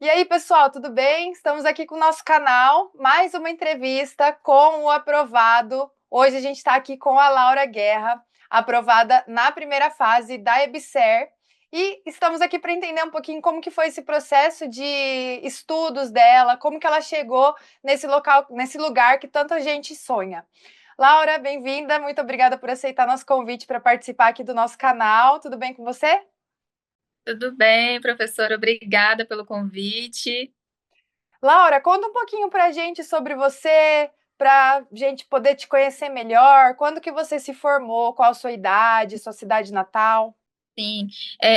E aí, pessoal, tudo bem? Estamos aqui com o nosso canal, mais uma entrevista com o aprovado. Hoje a gente está aqui com a Laura Guerra, aprovada na primeira fase da EBSER. E estamos aqui para entender um pouquinho como que foi esse processo de estudos dela, como que ela chegou nesse local, nesse lugar que tanta gente sonha. Laura, bem-vinda, muito obrigada por aceitar nosso convite para participar aqui do nosso canal. Tudo bem com você? Tudo bem, professora? Obrigada pelo convite. Laura, conta um pouquinho para a gente sobre você, para a gente poder te conhecer melhor. Quando que você se formou? Qual a sua idade, sua cidade natal? Sim,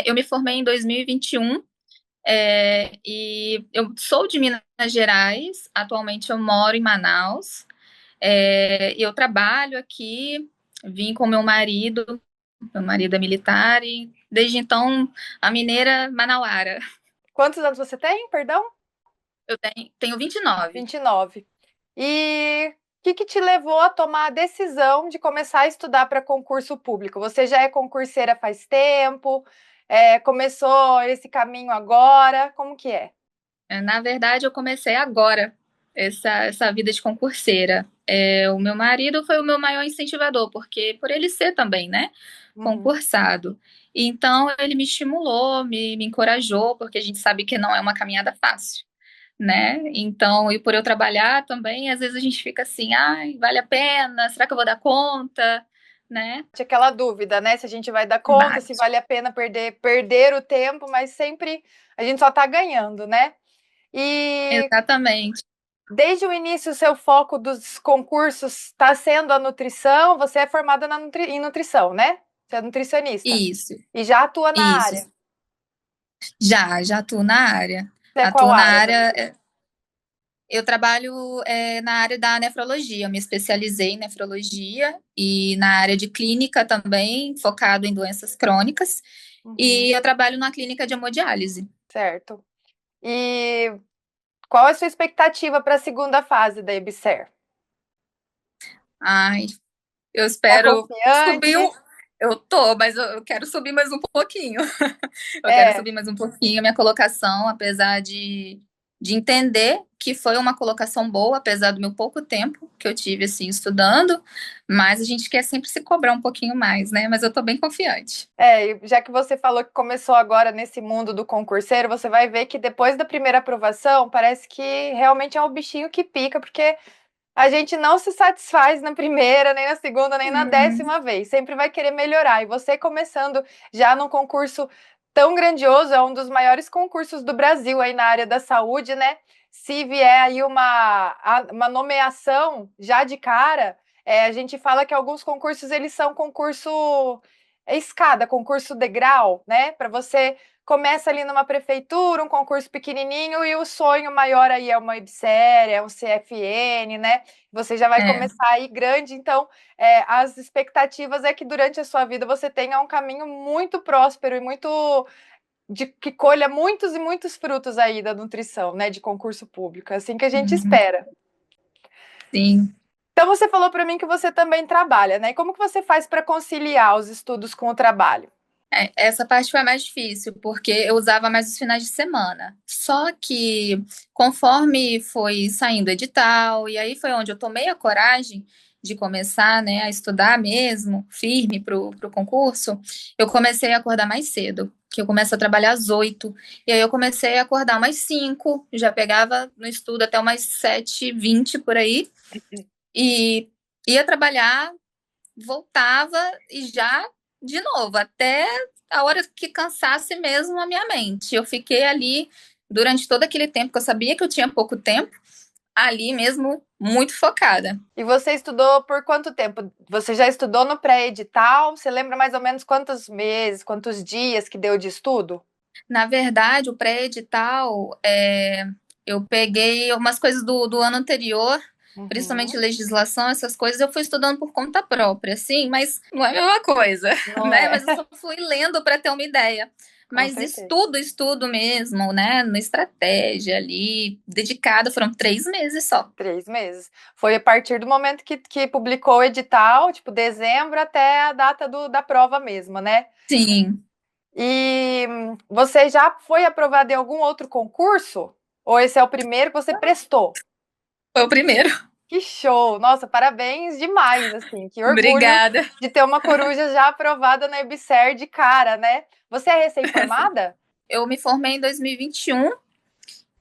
eu me formei em 2021, e eu sou de Minas Gerais. Atualmente eu moro em Manaus. E eu trabalho aqui, vim com meu marido é militar, e desde então a mineira manauara. Quantos anos você tem, perdão? Eu tenho 29. 29. E o que te levou a tomar a decisão de começar a estudar para concurso público? Você já é concurseira faz tempo? Começou esse caminho agora? Como que é? Na verdade, eu comecei agora essa vida de concurseira. O meu marido foi o meu maior incentivador, porque por ele ser também, né, Uhum. concursado. Então, ele me estimulou, me encorajou, porque a gente sabe que não é uma caminhada fácil, né? Então, e por eu trabalhar também, às vezes a gente fica assim, ai, vale a pena? Será que eu vou dar conta? Né? Tinha aquela dúvida, né? Se a gente vai dar conta, se Bate. vale a pena perder o tempo, mas sempre a gente só está ganhando, né? E Exatamente. desde o início, o seu foco dos concursos está sendo a nutrição. Você é formada em nutrição, né? Você é nutricionista Isso, e já atua na isso. área. Já atuo na área. Você é qual Atuo na área da área. nutrição? Eu trabalho na área da nefrologia. Eu me especializei em nefrologia e na área de clínica também, focado em doenças crônicas. Uhum, E eu trabalho na clínica de hemodiálise. certo. E qual é a sua expectativa para a segunda fase da EBSER? Ai, eu Tá espero subir. confiante? Eu tô, mas eu quero subir mais um pouquinho. Eu quero É, subir mais um pouquinho a minha colocação, apesar de entender que foi uma colocação boa, apesar do meu pouco tempo que eu tive, assim, estudando, mas a gente quer sempre se cobrar um pouquinho mais, né? Mas eu tô bem confiante. e já que você falou que começou agora nesse mundo do concurseiro, você vai ver que depois da primeira aprovação, parece que realmente é um bichinho que pica, porque a gente não se satisfaz na primeira, nem na segunda, nem na Uhum. 10ª vez. Sempre vai querer melhorar. E você começando já num concurso tão grandioso, é um dos maiores concursos do Brasil aí na área da saúde, né? Se vier aí uma nomeação já de cara, a gente fala que alguns concursos eles são concurso escada, concurso degrau, né? Para você começa ali numa prefeitura, um concurso pequenininho e o sonho maior aí é uma IBSER, é um CFN, né? Você já vai É, começar aí grande, então as expectativas é que durante a sua vida você tenha um caminho muito próspero e muito que colha muitos e muitos frutos aí da nutrição, né? De concurso público. É assim que a gente uhum, espera. sim. Então você falou para mim que você também trabalha, né? E como que você faz para conciliar os estudos com o trabalho? Essa parte foi a mais difícil, porque eu usava mais os finais de semana. Só que conforme foi saindo edital, e aí foi onde eu tomei a coragem de começar, né, a estudar mesmo, firme pro concurso, eu comecei a acordar mais cedo, que eu começo a trabalhar às 8, e aí eu comecei a acordar umas 5, já pegava no estudo até umas 7h20 por aí, e ia trabalhar, voltava e já de novo, até a hora que cansasse mesmo a minha mente. Eu fiquei ali durante todo aquele tempo que eu sabia que eu tinha pouco tempo, ali mesmo muito focada. E você estudou por quanto tempo? Você já estudou no pré-edital? Você lembra mais ou menos quantos meses, quantos dias que deu de estudo? Na verdade, o pré-edital, eu peguei umas coisas do ano anterior, principalmente Uhum. legislação, essas coisas, eu fui estudando por conta própria, assim, mas não é a mesma coisa, Não né? é, Mas eu só fui lendo para ter uma ideia. com Mas certeza. estudo mesmo, né? Na estratégia ali, dedicada, foram 3 meses só. 3 meses. Foi a partir do momento que publicou o edital, tipo dezembro, até a data da prova mesmo, né? Sim. E você já foi aprovada em algum outro concurso? Ou esse é o primeiro que você prestou? Foi o primeiro. Que show! Nossa, parabéns demais, assim, que orgulho Obrigada. de ter uma coruja já aprovada na EBSER de cara, né? Você é recém-formada? Eu me formei em 2021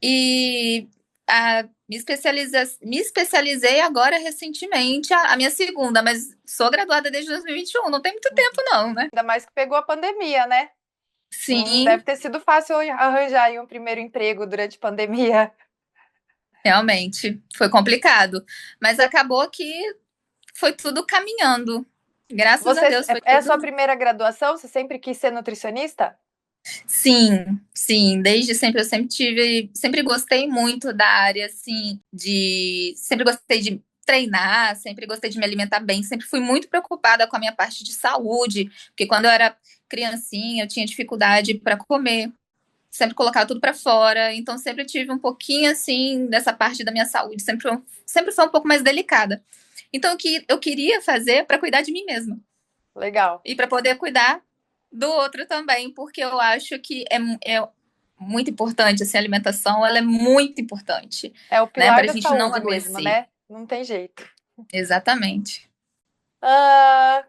e me especializei agora recentemente, a minha segunda, mas sou graduada desde 2021, não tem muito tempo não, né? Ainda mais que pegou a pandemia, né? Sim, Deve ter sido fácil arranjar aí um primeiro emprego durante a pandemia. realmente, foi complicado, mas acabou que foi tudo caminhando. Graças a Você Deus foi é a sua tudo. primeira graduação? Você sempre quis ser nutricionista? Sim, sim, desde sempre eu sempre gostei muito da área assim sempre gostei de treinar, sempre gostei de me alimentar bem, sempre fui muito preocupada com a minha parte de saúde, porque quando eu era criancinha eu tinha dificuldade para comer, sempre colocava tudo para fora, então sempre tive um pouquinho assim dessa parte da minha saúde, sempre foi um pouco mais delicada. Então o que eu queria fazer para cuidar de mim mesma Legal. e para poder cuidar do outro também, porque eu acho que é muito importante, assim, a alimentação, ela é muito importante, É o né, pilar para a da gente não saúde mesmo, adoecer. né? Não tem jeito. Exatamente.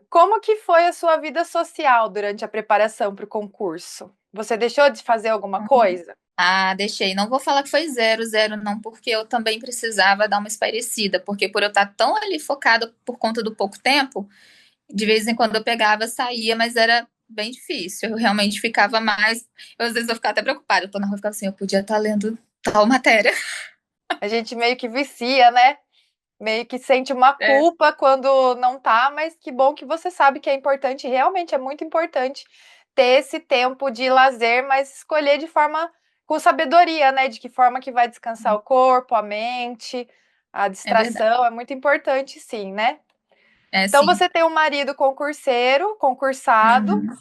Como que foi a sua vida social durante a preparação para o concurso? Você deixou de fazer alguma coisa? Ah, deixei. Não vou falar que foi zero, zero, não, porque eu também precisava dar uma espairecida, porque por eu estar tão ali focada por conta do pouco tempo, de vez em quando eu pegava, saía, mas era bem difícil. Eu realmente ficava mais. Às vezes eu ficava até preocupada. Eu tô na rua e ficava assim, eu podia estar lendo tal matéria. A gente meio que vicia, né? Meio que sente uma É, culpa quando não tá, mas que bom que você sabe que é importante, realmente é muito importante ter esse tempo de lazer, mas escolher de forma com sabedoria, né? De que forma que vai descansar o corpo, a mente, a é verdade. distração, é muito importante, sim, né? É Então sim. você tem um marido concurseiro, concursado, Uhum.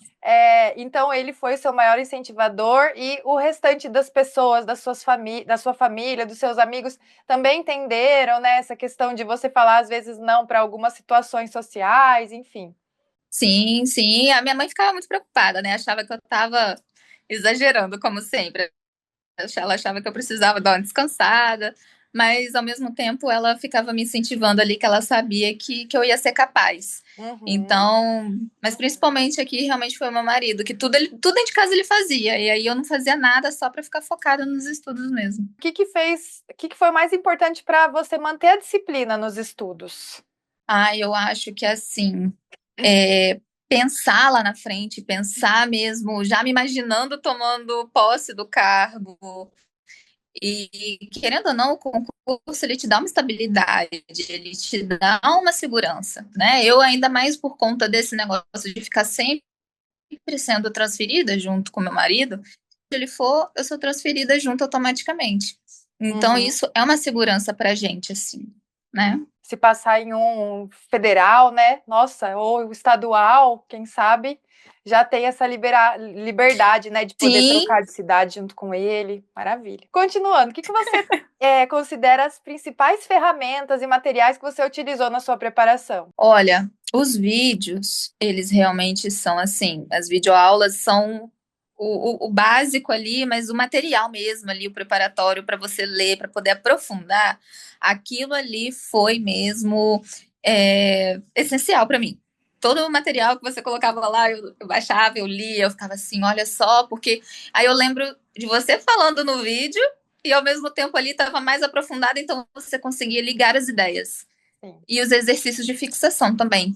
então ele foi seu maior incentivador e o restante das pessoas, da sua família, dos seus amigos, também entenderam, né, essa questão de você falar às vezes não para algumas situações sociais, enfim. Sim, sim. A minha mãe ficava muito preocupada, né? Achava que eu estava exagerando, como sempre. Ela achava que eu precisava dar uma descansada, mas ao mesmo tempo ela ficava me incentivando ali, que ela sabia que eu ia ser capaz. Uhum. Então, mas principalmente aqui realmente foi o meu marido, que tudo dentro de casa ele fazia, e aí eu não fazia nada só para ficar focada nos estudos mesmo. O que que foi mais importante para você manter a disciplina nos estudos? Ah, eu acho que assim, é, pensar lá na frente, pensar mesmo, já me imaginando tomando posse do cargo. E querendo ou não, o concurso ele te dá uma estabilidade, ele te dá uma segurança, né? Eu ainda mais por conta desse negócio de ficar sempre sendo transferida junto com meu marido, se ele for, eu sou transferida junto automaticamente. Então Uhum. isso é uma segurança pra gente, assim, né? Se passar em um federal, né? Nossa, ou estadual, quem sabe, já tem essa liberdade, né, de poder Sim, trocar de cidade junto com ele. Maravilha. Continuando, o que que você considera as principais ferramentas e materiais que você utilizou na sua preparação? olha, os vídeos, eles realmente são assim, as videoaulas são o básico ali, mas o material mesmo ali, o preparatório para você ler, para poder aprofundar, aquilo ali foi mesmo essencial para mim. Todo o material que você colocava lá, eu baixava, eu lia, eu ficava assim, olha só, porque aí eu lembro de você falando no vídeo e ao mesmo tempo ali estava mais aprofundado, então você conseguia ligar as ideias. Sim. E os exercícios de fixação também.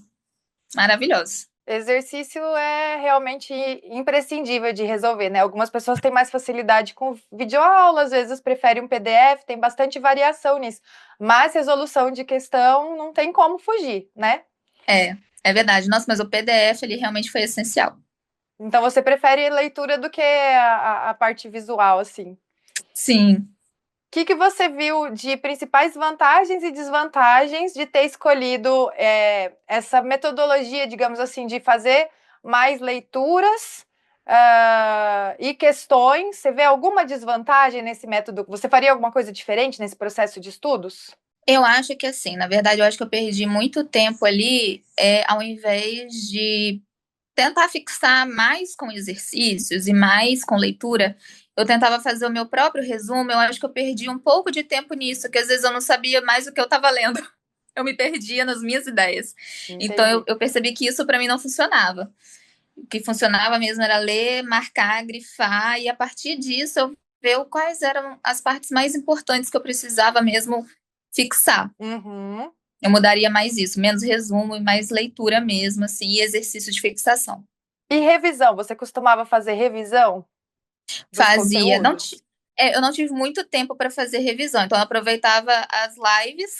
Maravilhoso. Exercício é realmente imprescindível de resolver, né? Algumas pessoas têm mais facilidade com videoaula, às vezes preferem um PDF, tem bastante variação nisso. Mas resolução de questão não tem como fugir, né? É verdade. Nossa, mas o PDF ele realmente foi essencial. Então você prefere leitura do que a parte visual, assim. O Sim. que você viu de principais vantagens e desvantagens de ter escolhido essa metodologia, digamos assim, de fazer mais leituras e questões? Você vê alguma desvantagem nesse método? Você faria alguma coisa diferente nesse processo de estudos? Eu acho que assim, na verdade, eu acho que eu perdi muito tempo ali, ao invés de tentar fixar mais com exercícios e mais com leitura, eu tentava fazer o meu próprio resumo. Eu acho que eu perdi um pouco de tempo nisso, que às vezes eu não sabia mais o que eu estava lendo. Eu me perdia nas minhas ideias. Então Entendi. eu percebi que isso para mim não funcionava. O que funcionava mesmo era ler, marcar, grifar, e a partir disso eu ver quais eram as partes mais importantes que eu precisava mesmo fixar. Uhum. Eu mudaria mais isso, menos resumo e mais leitura mesmo, assim, e exercício de fixação. E revisão, você costumava fazer revisão dos Fazia, conteúdos? eu não tive muito tempo para fazer revisão, então eu aproveitava as lives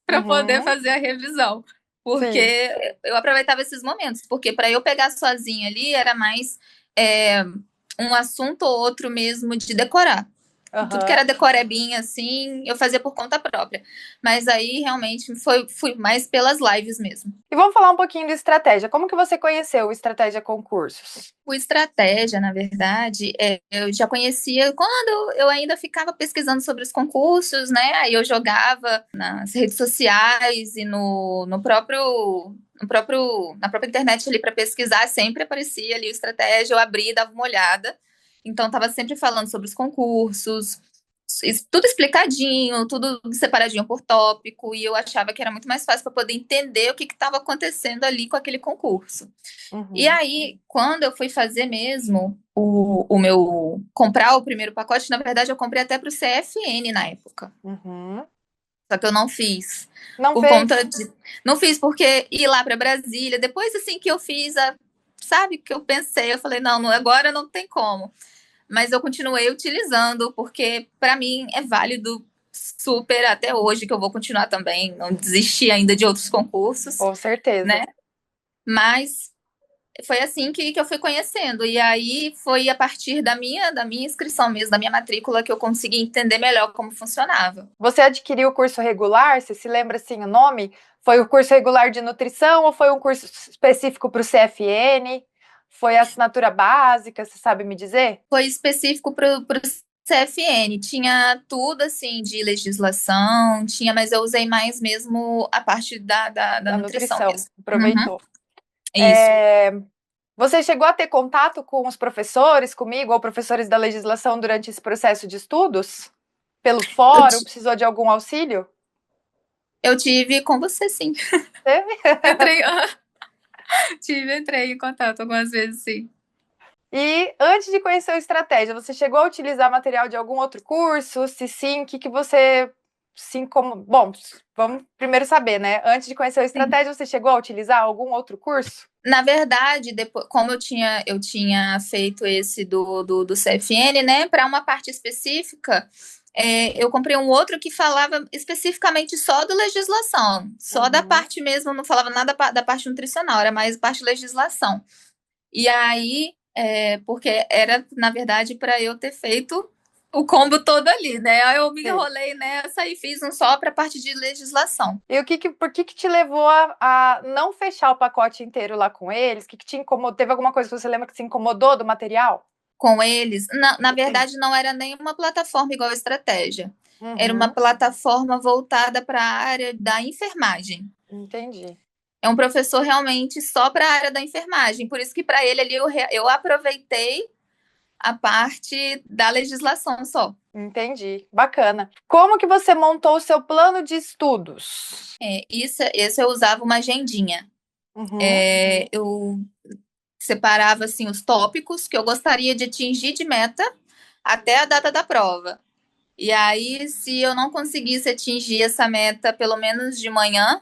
para poder Uhum. fazer a revisão, Sim. porque eu aproveitava esses momentos, porque para eu pegar sozinha ali era mais é, um assunto ou outro mesmo de decorar. Tudo que Aham. era decorebinha, assim, eu fazia por conta própria. Mas aí, realmente, fui mais pelas lives mesmo. E vamos falar um pouquinho de estratégia. Como que você conheceu o Estratégia Concursos? O estratégia, na verdade, eu já conhecia quando eu ainda ficava pesquisando sobre os concursos, né? Aí eu jogava nas redes sociais e na própria internet ali para pesquisar, sempre aparecia ali o estratégia, eu abria, dava uma olhada. Então, estava sempre falando sobre os concursos, tudo explicadinho, tudo separadinho por tópico, e eu achava que era muito mais fácil para poder entender o que estava acontecendo ali com aquele concurso. E Uhum. aí, quando eu fui fazer mesmo o meu comprar o primeiro pacote, na verdade eu comprei até para o CFN na época. Uhum. Só que eu não fiz Não por conta fez? de não fiz porque ir lá para Brasília, depois assim que eu fiz sabe que eu pensei, eu falei, não, agora não tem como. Mas eu continuei utilizando porque para mim é válido super até hoje que eu vou continuar também, não desisti ainda de outros concursos, Com certeza. né? Mas foi assim que eu fui conhecendo. E aí foi a partir da minha inscrição mesmo, da minha matrícula, que eu consegui entender melhor como funcionava. Você adquiriu o curso regular? Você se lembra assim o nome? Foi o curso regular de nutrição ou foi um curso específico para o CFN? Foi a assinatura básica, você sabe me dizer? Foi específico para o CFN, tinha tudo assim de legislação, tinha, mas eu usei mais mesmo a parte da Da nutrição nutrição. mesmo. Uhum, Aproveitou. isso. Você chegou a ter contato com os professores, comigo, ou professores da legislação durante esse processo de estudos? Pelo Eu, fórum? ti- Precisou de algum auxílio? eu tive com você, sim. Teve? Entrei, entrei em contato algumas vezes, sim. E antes de conhecer o Estratégia, você chegou a utilizar material de algum outro curso? Se sim, o que, que você se incomodou? Bom, vamos primeiro saber, né? Antes de conhecer o Sim. Estratégia, você chegou a utilizar algum outro curso? Na verdade, depois, como eu tinha feito esse do CFN, né, para uma parte específica, eu comprei um outro que falava especificamente só da legislação, só da Uhum. parte mesmo, não falava nada da parte nutricional, era mais parte legislação. E aí, porque era, na verdade, para eu ter feito o combo todo ali, né? Aí eu me Sim. enrolei nessa e fiz um só para a parte de legislação. E por que que te levou a não fechar o pacote inteiro lá com eles? O que que te incomodou? Teve alguma coisa que você lembra que te incomodou do material? Com eles, na verdade, não era nenhuma plataforma igual a Estratégia. Era uma Uhum, plataforma voltada para a área da enfermagem. entendi, É um professor realmente só para a área da enfermagem. Por isso que para ele ali eu aproveitei a parte da legislação só. entendi. Bacana. Como que você montou o seu plano de estudos? Esse eu usava uma agendinha. Uhum, Eu separava assim os tópicos que eu gostaria de atingir de meta até a data da prova. E aí, se eu não conseguisse atingir essa meta, pelo menos de manhã,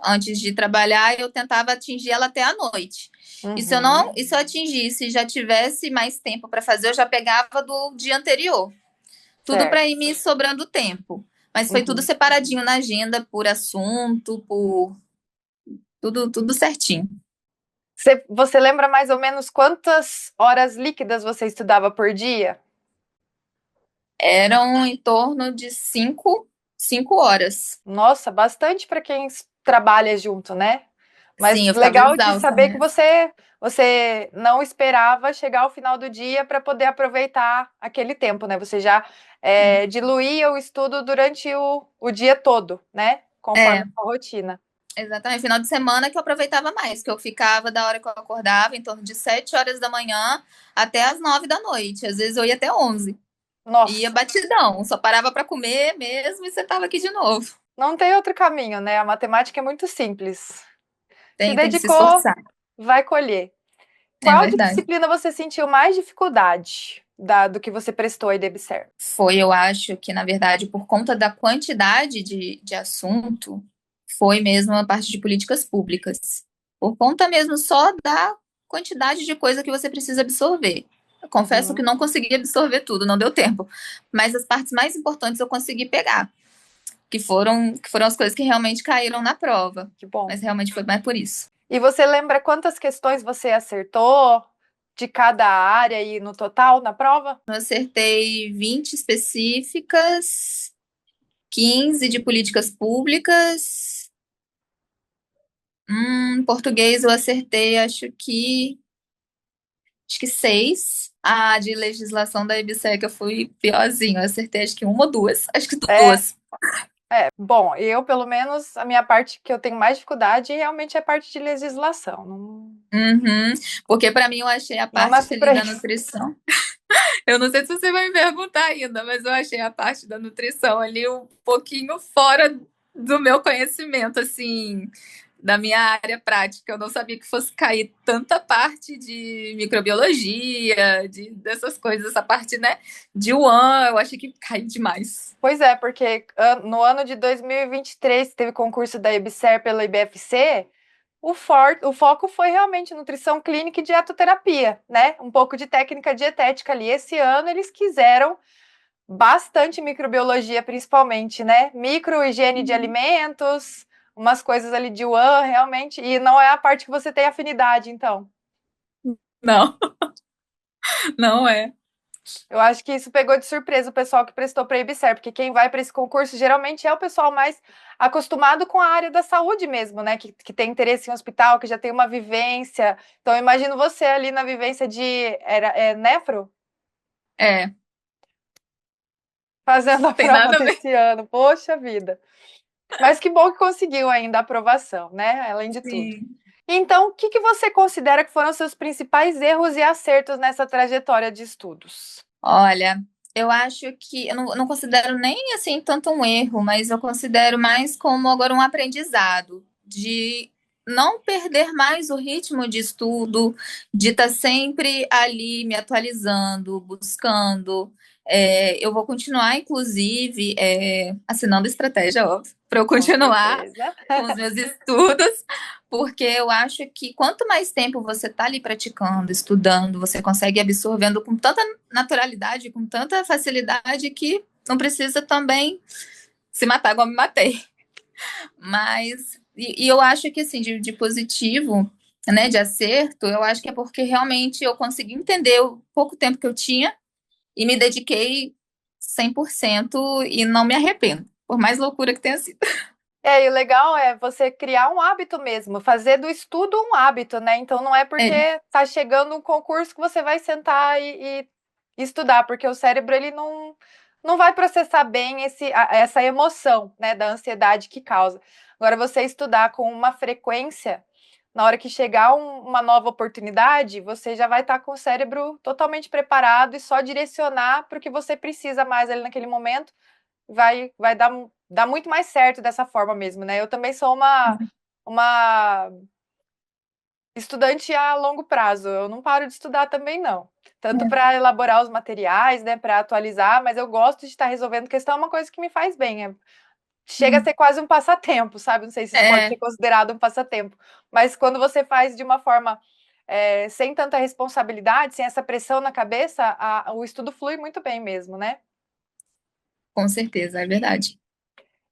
antes de trabalhar, eu tentava atingir ela até a noite. uhum, E se eu atingisse e já tivesse mais tempo para fazer, eu já pegava do dia anterior. Tudo para certo. ir me sobrando tempo. Mas foi tudo Uhum. separadinho na agenda, por assunto, por tudo certinho. Você lembra mais ou menos quantas horas líquidas você estudava por dia? Eram em torno de 5 horas. Nossa, bastante para quem trabalha junto, né? Sim, Mas eu ficava legal de exausta saber que mesmo. você não esperava chegar ao final do dia para poder aproveitar aquele tempo, né? Você já diluía o estudo durante o dia todo, né? Conforme É, a sua rotina. Exatamente, final de semana que eu aproveitava mais, que eu ficava da hora que eu acordava, em torno de 7 horas da manhã até as 9 da noite. Às vezes eu ia até 11. Ia Nossa, batidão, só parava para comer mesmo e você tava aqui de novo. não tem outro caminho, né? A matemática é muito simples. Se Tem que se dedicou, esforçar, vai colher. é Qual verdade. disciplina você sentiu mais dificuldade do que você prestou aí, Debser? Foi, eu acho que, na verdade, por conta da quantidade de assunto, foi mesmo a parte de políticas públicas. Por conta mesmo só da quantidade de coisa que você precisa absorver. Eu confesso que Uhum, não consegui absorver tudo, não deu tempo. Mas as partes mais importantes eu consegui pegar, que foram as coisas que realmente caíram na prova. que bom. Mas realmente foi mais por isso. E você lembra quantas questões você acertou de cada área e no total na prova? Eu acertei 20 específicas, 15 de políticas públicas. Português eu acertei, acho que 6. A de legislação da EBSEC eu fui piorzinho, eu acertei acho que uma ou duas, acho que É, duas. bom, eu pelo menos a minha parte que eu tenho mais dificuldade realmente é a parte de legislação. Não, Uhum. Porque para mim eu achei a não parte nasci ali para da isso. nutrição. Eu não sei se você vai me perguntar ainda, mas eu achei a parte da nutrição ali um pouquinho fora do meu conhecimento, assim, da minha área prática. Eu não sabia que fosse cair tanta parte de microbiologia, dessas coisas, essa parte, né, de UAN, eu achei que caiu demais. Pois é, porque no ano de 2023 que teve concurso da EBSER pela IBFC, o foco foi realmente nutrição clínica e dietoterapia, né? Um pouco de técnica dietética ali. Esse ano eles quiseram bastante microbiologia, principalmente, né? Microhigiene de alimentos, umas coisas ali de Wuhan, realmente. E não é a parte que você tem afinidade, então. Não, não é. Eu acho que isso pegou de surpresa o pessoal que prestou para a IBSER, porque quem vai para esse concurso geralmente é o pessoal mais acostumado com a área da saúde mesmo, né? Que tem interesse em hospital, que já tem uma vivência. Então, eu imagino você ali na vivência de nefro, É, fazendo a tem prova nada a ver. desse ano. Poxa vida. Mas que bom que conseguiu ainda a aprovação, né? Além de tudo. Sim. Então, o que que você considera que foram os seus principais erros e acertos nessa trajetória de estudos? Olha, eu acho que eu não considero nem assim tanto um erro, mas eu considero mais como agora um aprendizado de não perder mais o ritmo de estudo, de estar sempre ali me atualizando, buscando. Eu vou continuar, inclusive, assinando estratégia, óbvio, para eu Com continuar certeza. com os meus estudos, porque eu acho que quanto mais tempo você está ali praticando, estudando, você consegue ir absorvendo com tanta naturalidade, com tanta facilidade que não precisa também se matar igual eu me matei. Mas, e eu acho que assim, de positivo, né, de acerto, eu acho que é porque realmente eu consegui entender o pouco tempo que eu tinha e me dediquei 100% e não me arrependo, por mais loucura que tenha sido. E o legal é você criar um hábito mesmo, fazer do estudo um hábito, né? Então não é porque É, tá chegando um concurso que você vai sentar e estudar, porque o cérebro ele não vai processar bem essa emoção, né, da ansiedade que causa. Agora você estudar com uma frequência, na hora que chegar uma nova oportunidade, você já vai estar com o cérebro totalmente preparado e só direcionar para o que você precisa mais ali naquele momento vai dar muito mais certo dessa forma mesmo, né? Eu também sou uma estudante a longo prazo, eu não paro de estudar também, não. Tanto para elaborar os materiais, né, para atualizar, mas eu gosto de estar resolvendo questão, é uma coisa que me faz bem. Chega a ser quase um passatempo, sabe? Não sei se isso pode ser é, considerado um passatempo, mas quando você faz de uma forma sem tanta responsabilidade, sem essa pressão na cabeça, o estudo flui muito bem mesmo, né? com certeza, é verdade.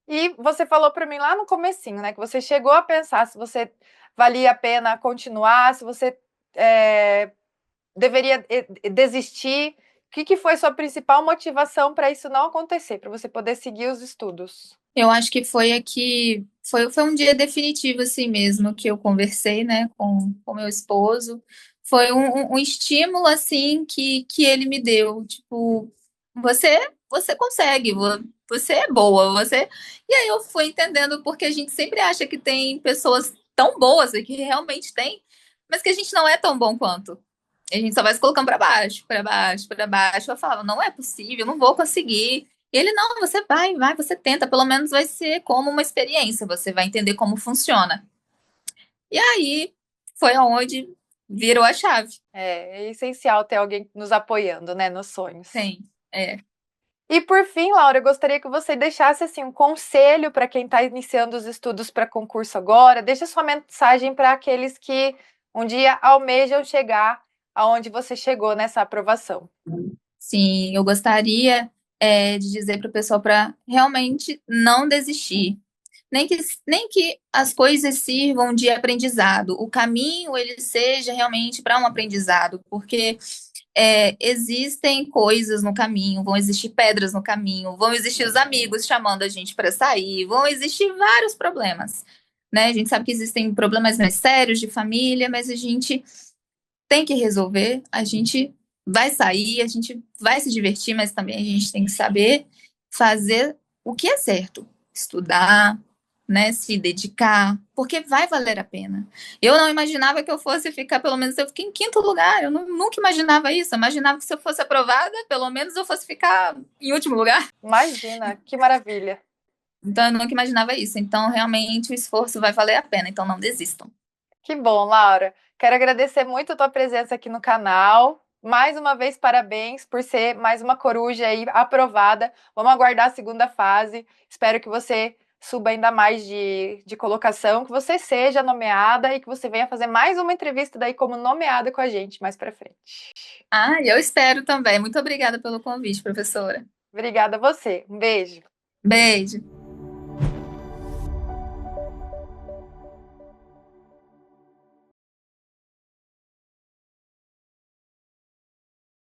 E você falou para mim lá no comecinho, né, que você chegou a pensar se você valia a pena continuar, se você deveria desistir. O que que foi sua principal motivação para isso não acontecer, para você poder seguir os estudos? Eu acho que foi aqui, foi um dia definitivo assim mesmo que eu conversei, né, com meu esposo. Foi um estímulo assim que ele me deu, tipo, você consegue, você é boa, você. E aí eu fui entendendo porque a gente sempre acha que tem pessoas tão boas e que realmente tem, mas que a gente não é tão bom quanto. A gente só vai se colocando para baixo, para baixo, para baixo. Eu falava, não é possível, não vou conseguir. E ele, não, você vai, você tenta, pelo menos vai ser como uma experiência, você vai entender como funciona. E aí foi aonde virou a chave. É essencial ter alguém nos apoiando, né, nos sonhos. Tem, é. E por fim, Laura, eu gostaria que você deixasse assim um conselho para quem está iniciando os estudos para concurso agora. Deixa sua mensagem para aqueles que um dia almejam chegar aonde você chegou nessa aprovação. Sim, eu gostaria de dizer para o pessoal para realmente não desistir. Nem que as coisas sirvam de aprendizado, o caminho ele seja realmente para um aprendizado, porque existem coisas no caminho, vão existir pedras no caminho, vão existir os amigos chamando a gente para sair, vão existir vários problemas, né? A gente sabe que existem problemas mais sérios de família, mas a gente tem que resolver, a gente vai sair, a gente vai se divertir, mas também a gente tem que saber fazer o que é certo, estudar, né, se dedicar, porque vai valer a pena. Eu não imaginava que eu fosse ficar, pelo menos eu fiquei em quinto lugar, eu nunca imaginava isso, eu imaginava que se eu fosse aprovada, pelo menos eu fosse ficar em último lugar. Imagina, que maravilha. Então eu nunca imaginava isso, então realmente o esforço vai valer a pena, então não desistam. Que bom, Laura. Quero agradecer muito a tua presença aqui no canal. Mais uma vez, parabéns por ser mais uma coruja aí aprovada. Vamos aguardar a segunda fase. Espero que você suba ainda mais de colocação, que você seja nomeada e que você venha fazer mais uma entrevista daí como nomeada com a gente mais para frente. Ah, eu espero também. Muito obrigada pelo convite, professora. Obrigada a você. Um beijo. Beijo.